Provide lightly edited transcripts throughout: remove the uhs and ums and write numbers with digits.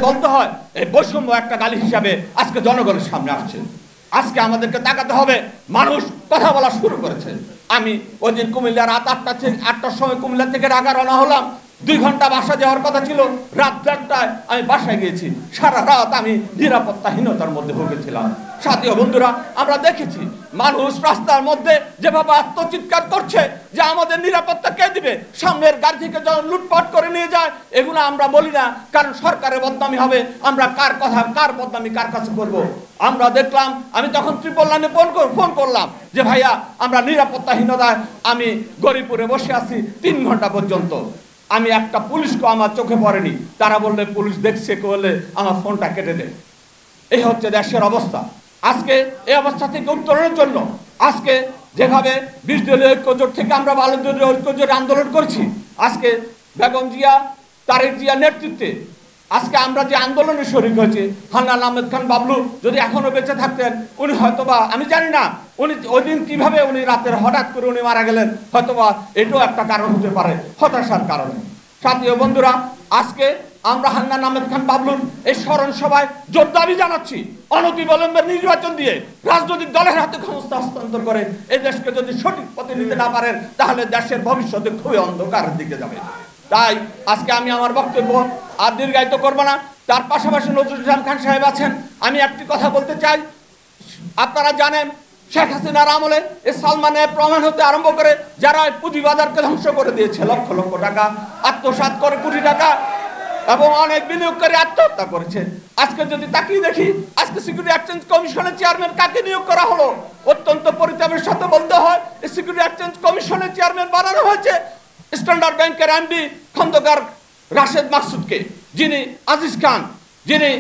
বলতে হয় এই বৈষম্য একটা গালি হিসাবে আজকে জনগণের সামনে আসছে। আজকে আমাদেরকে তাকাতে হবে, মানুষ কথা বলা শুরু করেছে। আমি ওই দিন কুমিল্লা রাত 8টার সময় কুমিল্লা থেকে ঢাকা রওনা হলাম। 2 ঘন্টা বাসা যাওয়ার কথা ছিল, রাত 4টায় আমি বাসায় গিয়েছি। সারা রাত আমি নিরাপত্তাহীনতার মধ্যে ভুগেছিলাম। সাথীয় বন্ধুরা, আমরা দেখেছি মানুষ রাস্তার মধ্যে যেভাবে আত্মচিৎকার করছে যে আমাদের নিরাপত্তা কে দিবে, সামনের গাড়ি থেকে যখন লুটপাট করে নিয়ে যায়, এগুলো আমরা বলি না, কারণ সরকারের বদনামি হবে। আমরা কার কথা, কার বদনামি কার কাছে করব? আমরা দেখলাম, আমি তখন 999 ফোন করলাম যে ভাইয়া আমরা নিরাপত্তাহীনতায় আমি গরিপুরে বসে আছি 3 ঘন্টা পর্যন্ত। আমি একটা পুলিশকে আমার চোখে পড়েনি। তারা বললে পুলিশ দেখছে, বললে আমার ফোনটা কেটে দেয়। এই হচ্ছে দেশের অবস্থা। আজকে এই অবস্থা থেকে উত্তরণের জন্য আজকে যেভাবে 20 দলীয় ঐক্যজোট থেকে আমরা 12 দলীয় ঐক্যজোট আন্দোলন করছি, আজকে বেগম জিয়া, তারেক জিয়ার নেতৃত্বে আজকে আমরা যে আন্দোলনে শরীক হয়েছি, হান্নান আহমেদ খান বাবলু যদি এখনো বেঁচে থাকতেন, উনি হয়তোবা, আমি জানি না উনি ওই দিন কিভাবে উনি রাতের হঠাৎ করে উনি মারা গেলেন, হয়তোবা এটাও একটা কারণ হতে পারে, হতাশার কারণে। সাথীয় বন্ধুরা, আজকে আমরা হান্নান আহমেদ খান বাবলুর এই স্মরণ সভায় জোর দাবি জানাচ্ছি, অনতিবিলম্বে নির্বাচন দিয়ে রাজনৈতিক দলের হাতে ক্ষমতা হস্তান্তর করে এই দেশকে যদি সঠিক পথে নিতে না পারেন, তাহলে দেশের ভবিষ্যতে খুবই অন্ধকারের দিকে যাবে। তাই আজকে আমি আমার বক্তব্য আর দীর্ঘায়িত করবো না। তার পাশাপাশি নজরুল ইসলাম খান সাহেব আছেন, আমি একটি কথা বলতে চাই। আপনারা জানেন শেখ হাসিনার আমলে এই সালমানের প্রমাণ হতে আরম্ভ করে যারা পুঁজিবাজারকে ধ্বংস করে দিয়েছে, লক্ষ লক্ষ টাকা আত্মসাৎ করে, কোটি টাকা, এবং অনেক বিনিয়োগকারী আত্মহত্যা করেছে। আজকে যদি তাকিয়ে দেখি, আজকে সিকিউরিটি এক্সচেঞ্জ কমিশনের চেয়ারম্যান কাকে নিয়োগ করা হলো? অত্যন্ত পরিতাপের সাথে বলতে হয়, এই সিকিউরিটি এক্সচেঞ্জ কমিশনের চেয়ারম্যান বানানো হয়েছে স্ট্যান্ডার্ড ব্যাংকের এমডি খন্দকার রাশেদ মাকসুদকে, যিনি আজিজ খান, যিনি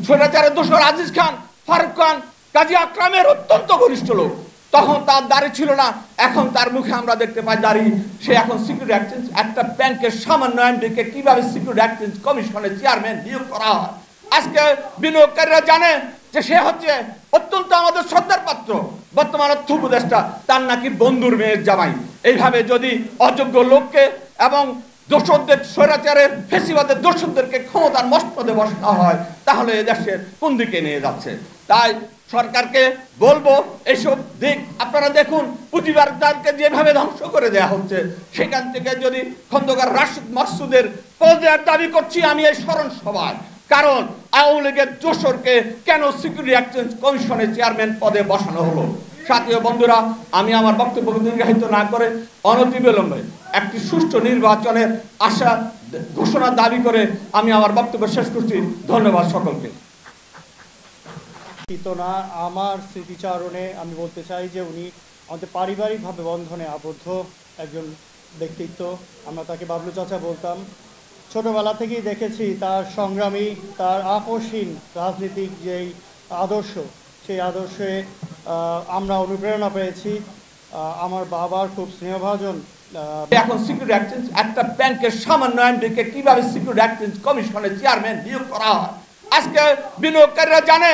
স্বৈরাচারের দোসর আজিজ খান, ফারুক খান, কাজী আকরামের অত্যন্ত ঘনিষ্ঠ লোক। তখন তার দাড়ি ছিল না, এখন তার মুখে আমরা দেখতে পাই দাড়ি। সে এখন সিকিউরিটি এক্সচেঞ্জ, একটা ব্যাংকের সামান্য এমডিকে কিভাবে সিকিউরিটি এক্সচেঞ্জ কমিশনের চেয়ারম্যান নিয়োগ করা হয়? আজকে বিনিয়োগকারীরা জানে যে সে হচ্ছে অত্যন্ত আমাদের শ্রদ্ধার পাত্র, বর্তমান অর্থ উপদেষ্টা, তার নাকি বন্ধুর মেয়ের জামাই। এইভাবে যদি অযোগ্য লোককে এবং দোষরদের, স্বৈরাচারের ফেসিবাদের দোষরদেরকে ক্ষমতার মস্তদে বসানো হয়, তাহলে দেশের কোন দিকে নিয়ে যাচ্ছে? তাই সরকারকে বলবো, এইসব দিক আপনারা দেখুন, পুঁজিবাজারকে যেভাবে ধ্বংস করে দেওয়া হচ্ছে, সেখান থেকে যদি খন্দকার রাশেদ মাকসুদের পদের দাবি করছি আমি এই স্মরণ সভায়, কারণ আওয়ামী লীগের দোসরকে কেন সিকিউরিটি এক্সচেঞ্জ কমিশনের চেয়ারম্যান পদে বসানো হলো? সাথীয় বন্ধুরা, আমি আমার বক্তব্য দীর্ঘায়িত না করে অনতিবিলম্বে একটি সুষ্ঠু নির্বাচনের আশা ঘোষণা দাবি করে আমি আমার বক্তব্য শেষ করছি। ধন্যবাদ সকলকে। না, আমার স্মৃতিচারণে আমি বলতে চাই যে উনি আমাদের পারিবারিকভাবে বন্ধনে আবদ্ধ একজন ব্যক্তিত্ব। আমরা তাকে বাবলু চাচা বলতাম। ছোটবেলা থেকেই দেখেছি তার সংগ্রামী, তার আপোষহীন রাজনীতিক যেই আদর্শ, সেই আদর্শে আমরা অনুপ্রেরণা পেয়েছি। আমার বাবার খুব স্নেহভাজন। এখন সিকিউরিটি এক্সচেঞ্জ, একটা ব্যাংকের সামান্য এমডিকে কিভাবে সিকিউরিটি এক্সচেঞ্জ কমিশনের চেয়ারম্যান নিয়োগ করা হয়? আজকে বিনিয়োগকারীরা জানে